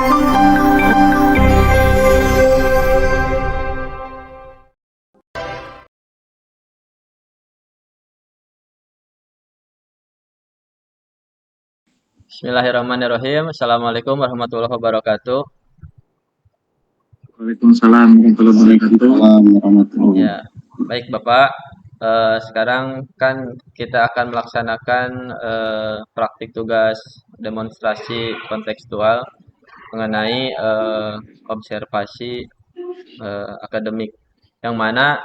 Bismillahirrahmanirrahim. Assalamualaikum warahmatullahi wabarakatuh. Waalaikumsalam warahmatullahi wabarakatuh. Ya, baik Bapak. Sekarang kan kita akan melaksanakan praktik tugas demonstrasi kontekstual mengenai observasi akademik. Yang mana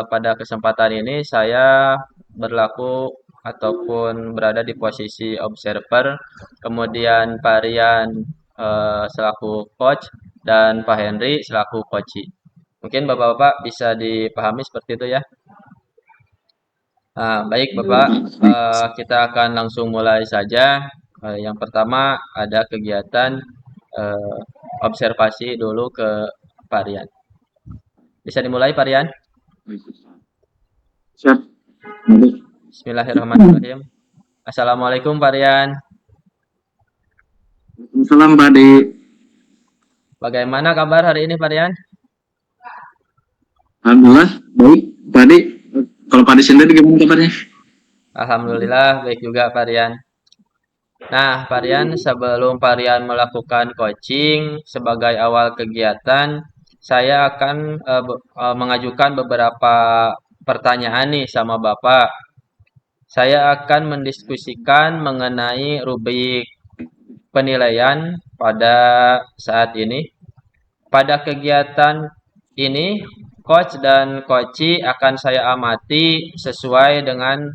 pada kesempatan ini saya berlaku ataupun berada di posisi observer, kemudian Pak Rian selaku coach dan Pak Henry selaku coach. Mungkin Bapak-bapak bisa dipahami seperti itu ya. Nah, baik Bapak, kita akan langsung mulai saja. Yang pertama ada kegiatan observasi dulu ke Pak Rian. Bisa dimulai Pak Rian? Siap. Bismillahirrahmanirrahim. Assalamualaikum Pak Rian. Waalaikumsalam Pak Adi. Bagaimana kabar hari ini Pak Rian? Alhamdulillah baik Pak Adi. Kalau Pak Adi sendiri gimana kabarnya? Alhamdulillah baik juga Pak Rian. Nah Pak Rian, sebelum Pak Rian melakukan coaching sebagai awal kegiatan, saya akan mengajukan beberapa pertanyaan nih sama Bapak. Saya akan mendiskusikan mengenai rubrik penilaian pada saat ini. Pada kegiatan ini, coach dan coachi akan saya amati sesuai dengan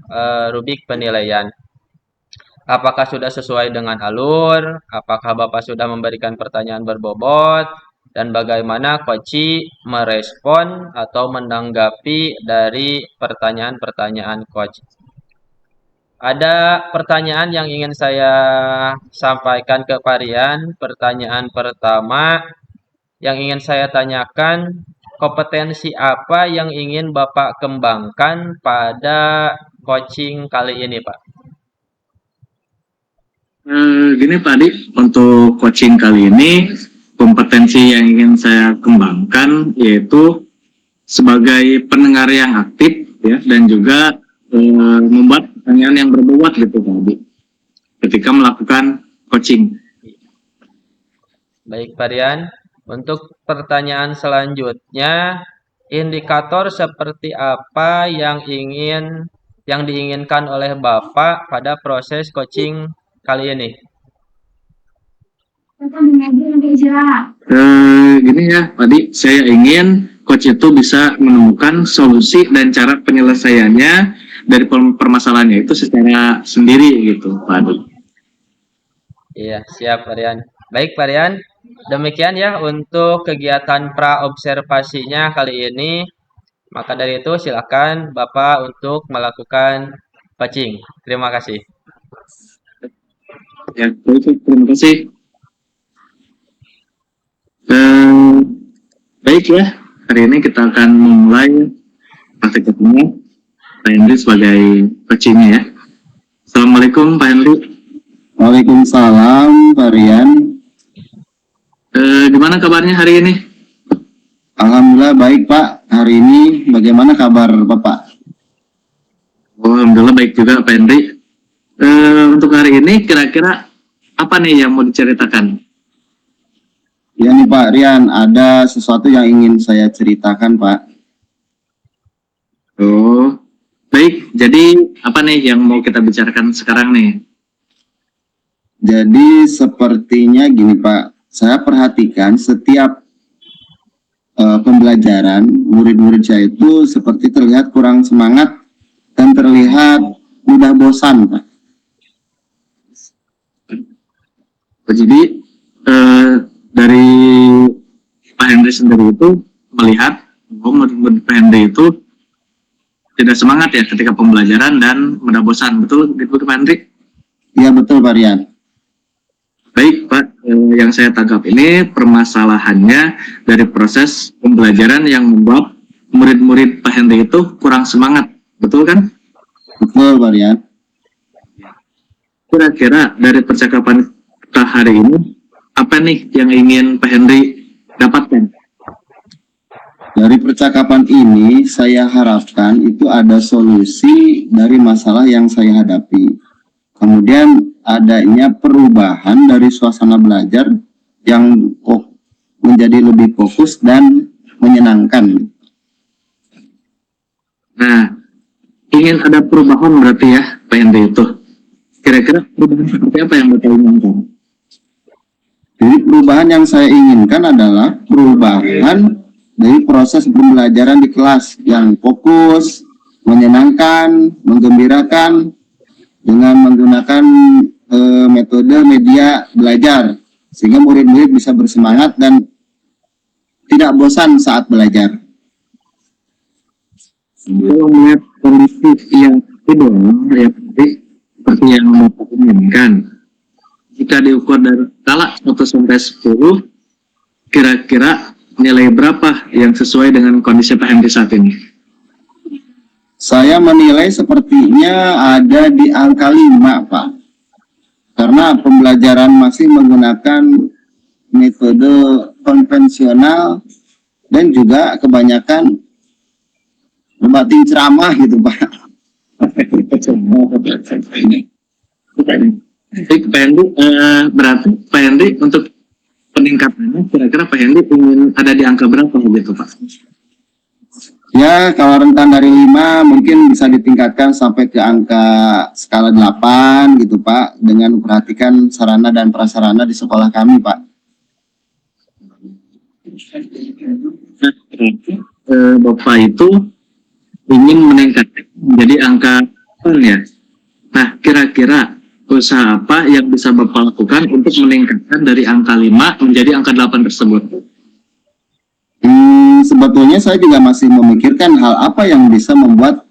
rubrik penilaian. Apakah sudah sesuai dengan alur? Apakah Bapak sudah memberikan pertanyaan berbobot? Dan bagaimana coachi merespon atau menanggapi dari pertanyaan-pertanyaan coach? Ada pertanyaan yang ingin saya sampaikan ke Pak Rian. Pertanyaan pertama yang ingin saya tanyakan, kompetensi apa yang ingin Bapak kembangkan pada coaching kali ini, Pak? Gini Pak Adi, untuk coaching kali ini kompetensi yang ingin saya kembangkan yaitu sebagai pendengar yang aktif ya, dan juga membuat pertanyaan yang berbobot gitu Pak Adi ketika melakukan coaching. Baik Pak Rian, untuk pertanyaan selanjutnya, indikator seperti apa yang diinginkan oleh Bapak pada proses coaching kali ini? Gini ya Pak Adi, saya ingin coach itu bisa menemukan solusi dan cara penyelesaiannya dari permasalahannya itu secara sendiri gitu Pak Adi. Iya, siap Pak Rian. Baik Pak Rian, demikian ya untuk kegiatan pra-observasinya kali ini. Maka dari itu silakan Bapak untuk melakukan coaching. Terima kasih. Ya, terima kasih. Baik ya, hari ini kita akan memulai praktik ketemu Pak Henry sebagai coachingnya ya. Assalamualaikum Pak Henry. Waalaikumsalam Pak Rian. Gimana kabarnya hari ini? Alhamdulillah baik Pak. Hari ini bagaimana kabar Bapak? Oh, alhamdulillah baik juga Pak Henry. Untuk hari ini kira-kira apa nih yang mau diceritakan? Ya nih Pak Rian, ada sesuatu yang ingin saya ceritakan Pak. Oh, baik. Jadi apa nih yang mau kita bicarakan sekarang nih? Jadi sepertinya gini Pak, saya perhatikan setiap pembelajaran murid-murid saya itu seperti terlihat kurang semangat dan terlihat mudah bosan Pak. Jadi dari Pak Henry sendiri itu melihat bahwa murid Pak Henry itu tidak semangat ya ketika pembelajaran dan mudah bosan, betul gitu Pak Henry? Iya betul Pak Rian. Baik Pak, yang saya tangkap ini permasalahannya dari proses pembelajaran yang membuat murid-murid Pak Henry itu kurang semangat, betul kan? Betul Pak Rian. Kira-kira dari percakapan kita hari ini, apa nih yang ingin Pak Henry dapatkan? Dari percakapan ini, saya harapkan itu ada solusi dari masalah yang saya hadapi. Kemudian adanya perubahan dari suasana belajar yang menjadi lebih fokus dan menyenangkan. Nah, ingin ada perubahan berarti ya, Pak Henry itu. Kira-kira perubahan seperti apa yang Bapak inginkan? Jadi perubahan yang saya inginkan adalah perubahan dari proses pembelajaran di kelas yang fokus, menyenangkan, menggembirakan dengan menggunakan metode media belajar sehingga murid-murid bisa bersemangat dan tidak bosan saat belajar. Kalau melihat kondisi yang ideal ya seperti yang Bapak inginkan, jika diukur dari skala 1 sampai 10, kira-kira nilai berapa yang sesuai dengan kondisi Pak Henry saat ini? Saya menilai sepertinya ada di angka 5, Pak. Karena pembelajaran masih menggunakan metode konvensional dan juga kebanyakan membatin ceramah gitu, Pak. Baik, Pak Henry, berarti Pak Henry untuk peningkatannya kira-kira Pak Henry ingin ada di angka berapa gitu Pak? Ya, kalau rentan dari 5 mungkin bisa ditingkatkan sampai ke angka skala 8 gitu, Pak, dengan memperhatikan sarana dan prasarana di sekolah kami, Pak. Bapak itu ingin meningkatkan menjadi angka 8 ya. Nah, kira-kira usaha apa yang bisa Bapak lakukan untuk meningkatkan dari angka 5 menjadi angka 8 tersebut? Sebetulnya saya juga masih memikirkan hal apa yang bisa membuat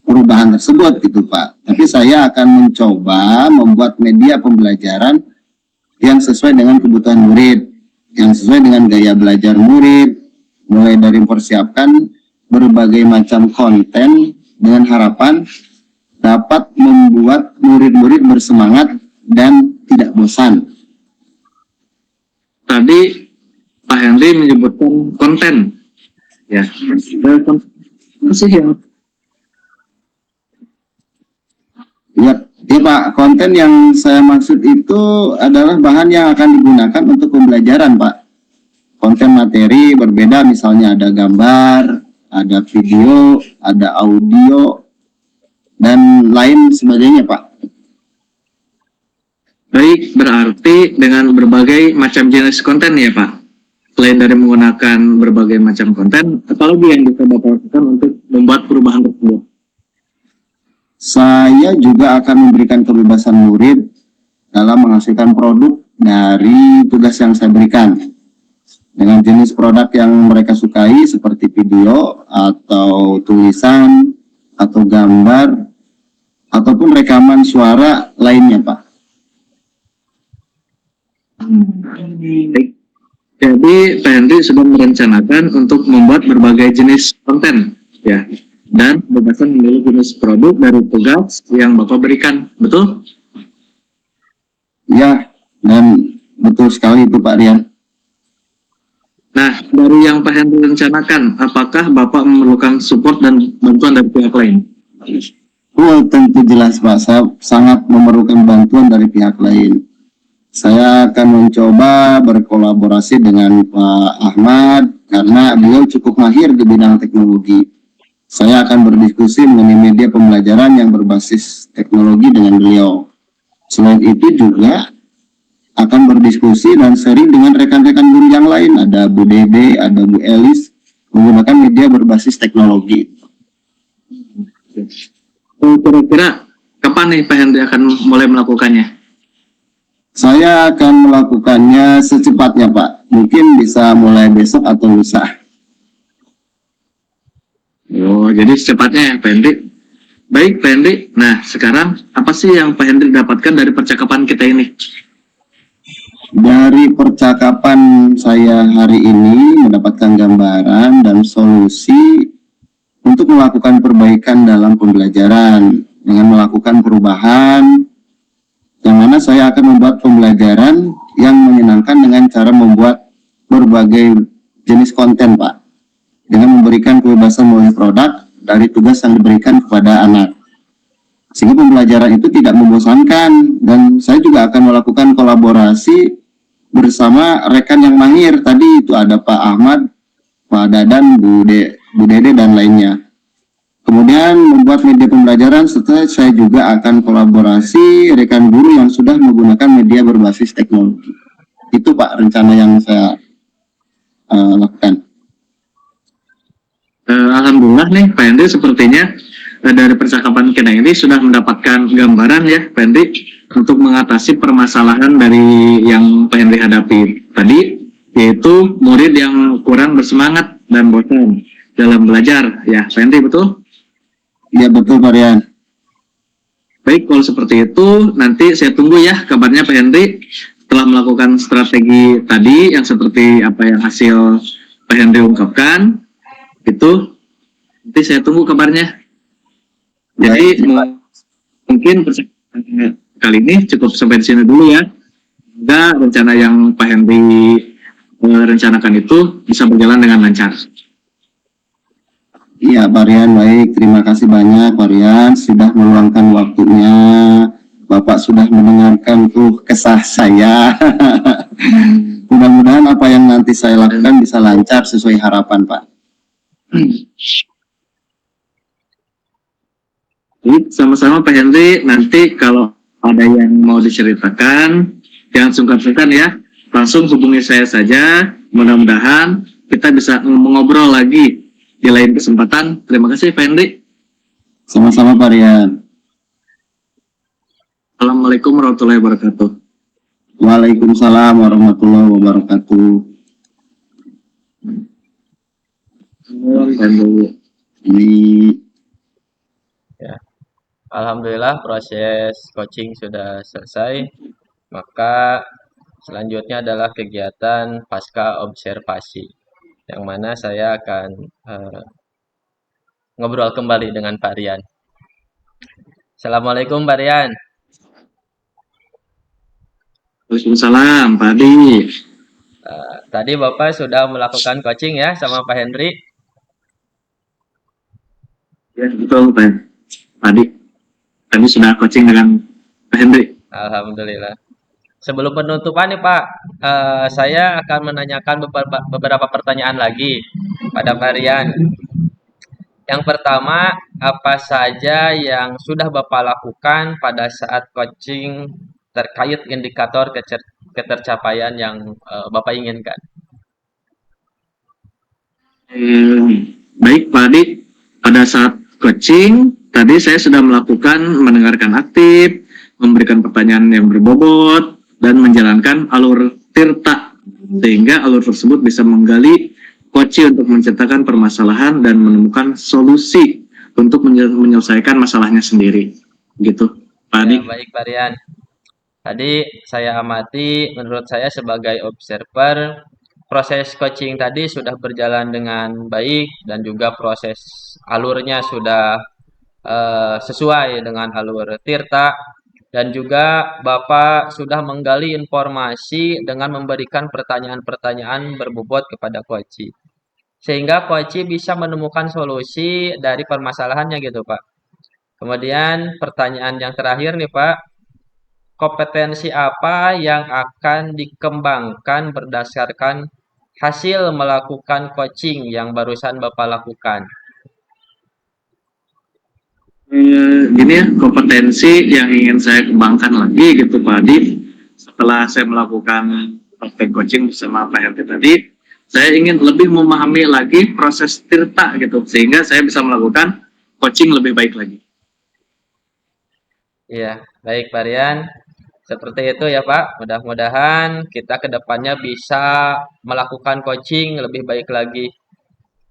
perubahan tersebut gitu, Pak. Tapi saya akan mencoba membuat media pembelajaran yang sesuai dengan kebutuhan murid, yang sesuai dengan gaya belajar murid, mulai dari mempersiapkan berbagai macam konten dengan harapan dapat membuat murid-murid bersemangat dan tidak bosan. Tadi Pak Henry menyebutkan konten, ya. Masih yang Ya Pak, konten yang saya maksud itu adalah bahan yang akan digunakan untuk pembelajaran, Pak. Konten materi berbeda, misalnya ada gambar, ada video, ada audio, dan lain sebagainya, Pak. baik, berarti dengan berbagai macam jenis konten ya Pak. Selain dari menggunakan berbagai macam konten, apalagi yang bisa Bapak lakukan untuk membuat perubahan tersebut? Saya juga akan memberikan kebebasan murid dalam menghasilkan produk dari tugas yang saya berikan. Dengan jenis produk yang mereka sukai seperti video atau tulisan atau gambar ataupun rekaman suara lainnya, Pak. Baik. Jadi Pak Henry sudah merencanakan untuk membuat berbagai jenis konten ya, dan kebebasan memilih jenis produk dari tugas yang Bapak berikan, betul? Ya, dan betul sekali itu Pak Rian. Nah, dari yang Pak Henry rencanakan, apakah Bapak memerlukan support dan bantuan dari pihak lain? Oh, tentu jelas Pak, saya sangat memerlukan bantuan dari pihak lain. Saya akan mencoba berkolaborasi dengan Pak Ahmad karena beliau cukup mahir di bidang teknologi. Saya akan berdiskusi mengenai media pembelajaran yang berbasis teknologi dengan beliau. Selain itu juga akan berdiskusi dan sharing dengan rekan-rekan guru yang lain. Ada Bu Dede, ada Bu Elis, menggunakan media berbasis teknologi. Kira-kira kapan nih Pak Henry akan mulai melakukannya? Saya akan melakukannya secepatnya, Pak. Mungkin bisa mulai besok atau lusa. Oh, jadi secepatnya ya Pak Henry. Baik Pak Henry, nah sekarang apa sih yang Pak Henry dapatkan dari percakapan kita ini? Dari percakapan saya hari ini mendapatkan gambaran dan solusi untuk melakukan perbaikan dalam pembelajaran dengan melakukan perubahan yang mana saya akan membuat pembelajaran yang menyenangkan dengan cara membuat berbagai jenis konten, Pak, dengan memberikan kebebasan memilih produk dari tugas yang diberikan kepada anak. Sehingga pembelajaran itu tidak membosankan, dan saya juga akan melakukan kolaborasi bersama rekan yang mahir. Tadi itu ada Pak Ahmad, Pak Dadan, Bu Dede, dan lainnya. Kemudian membuat media pembelajaran, serta saya juga akan kolaborasi rekan guru yang sudah menggunakan media berbasis teknologi. Itu Pak rencana yang saya lakukan. Alhamdulillah nih Pak Hendy, sepertinya dari percakapan kita ini sudah mendapatkan gambaran ya Pak Hendy untuk mengatasi permasalahan dari yang Pak Hendy hadapi tadi, yaitu murid yang kurang bersemangat dan bosan dalam belajar ya Pak Hendy, betul? Iya betul Pak Rian. Baik, kalau seperti itu nanti saya tunggu ya kabarnya Pak Hendy setelah melakukan strategi tadi yang seperti apa yang hasil Pak Hendy ungkapkan. Itu nanti saya tunggu kabarnya. Jadi mungkin percakapan kali ini cukup sampai di sini dulu ya. Semoga rencana yang Pak Hendy rencanakan itu bisa berjalan dengan lancar. Iya Pak Rian, baik. Terima kasih banyak Pak Rian sudah meluangkan waktunya. Bapak sudah mendengarkan tuh kesah saya. Mudah-mudahan apa yang nanti saya lakukan bisa lancar sesuai harapan Pak. Jadi sama-sama Pak Hendy, nanti kalau ada yang mau diceritakan jangan sungkan-sungkan ya, langsung hubungi saya saja. Mudah-mudahan kita bisa mengobrol lagi di lain kesempatan. Terima kasih Pak Hendy. Sama-sama Pak Rian. Assalamualaikum warahmatullahi wabarakatuh. Waalaikumsalam warahmatullahi wabarakatuh. Ini Ya. Alhamdulillah proses coaching sudah selesai. Maka selanjutnya adalah kegiatan pasca observasi, yang mana saya akan ngobrol kembali dengan Pak Rian. Assalamualaikum Pak Rian. Waalaikumsalam Pak Adi. Tadi Bapak sudah melakukan coaching ya sama Pak Henry. Ya betul Pak Adi. Tadi sudah coaching dengan Pak Henry. Alhamdulillah. Sebelum penutupan nih Pak, saya akan menanyakan beberapa pertanyaan lagi pada Pak Rian. Yang pertama, apa saja yang sudah Bapak lakukan pada saat coaching terkait indikator ketercapaian yang Bapak inginkan? Baik Pak Adi, pada saat coaching tadi saya sudah melakukan mendengarkan aktif, memberikan pertanyaan yang berbobot, dan menjalankan alur tirta sehingga alur tersebut bisa menggali coach untuk menceritakan permasalahan dan menemukan solusi untuk menyelesaikan masalahnya sendiri. Gitu, Pak Adi. Ya, baik Pak Rian. Tadi saya amati, menurut saya sebagai observer, proses coaching tadi sudah berjalan dengan baik dan juga proses alurnya sudah sesuai dengan alur tirta, dan juga Bapak sudah menggali informasi dengan memberikan pertanyaan-pertanyaan berbobot kepada coach, sehingga coach bisa menemukan solusi dari permasalahannya gitu Pak. Kemudian pertanyaan yang terakhir nih Pak, kompetensi apa yang akan dikembangkan berdasarkan hasil melakukan coaching yang barusan Bapak lakukan? Gini ya, kompetensi yang ingin saya kembangkan lagi gitu Pak Adi, setelah saya melakukan praktek coaching bersama Pak Henry tadi, saya ingin lebih memahami lagi proses tirta gitu, sehingga saya bisa melakukan coaching lebih baik lagi. Iya, baik Pak Rian. Seperti itu ya Pak, mudah-mudahan kita ke depannya bisa melakukan coaching lebih baik lagi.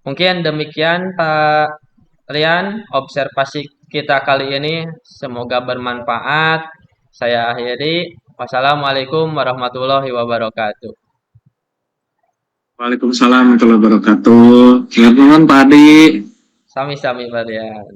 Mungkin demikian Pak Rian, observasi kita kali ini, semoga bermanfaat. Saya akhiri. Wassalamualaikum warahmatullahi wabarakatuh. Waalaikumsalam warahmatullahi wabarakatuh. Selamat malam Pak Adi. Sami-sami Pak Rian.